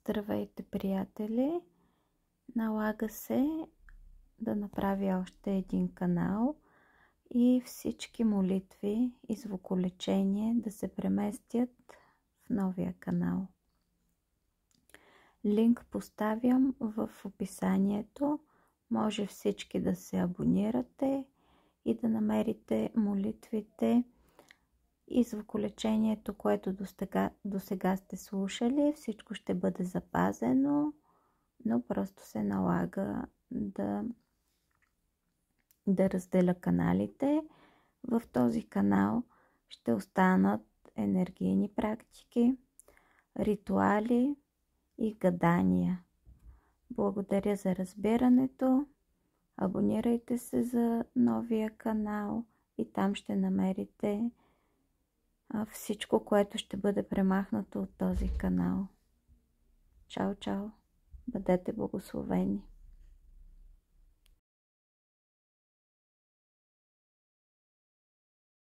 Здравейте, приятели! Налага се да направя още един канал и всички молитви и звуколечение да се преместят в новия канал. Линк поставям в описанието. Може всички да се абонирате и да намерите молитвите и звуколечението, което до сега сте слушали. Всичко ще бъде запазено, но просто се налага да разделя каналите. В този канал ще останат енергийни практики, ритуали и гадания. Благодаря за разбирането. Абонирайте се за новия канал и там ще намерите всичко, което ще бъде премахнато от този канал. Чао, чао! Бъдете благословени!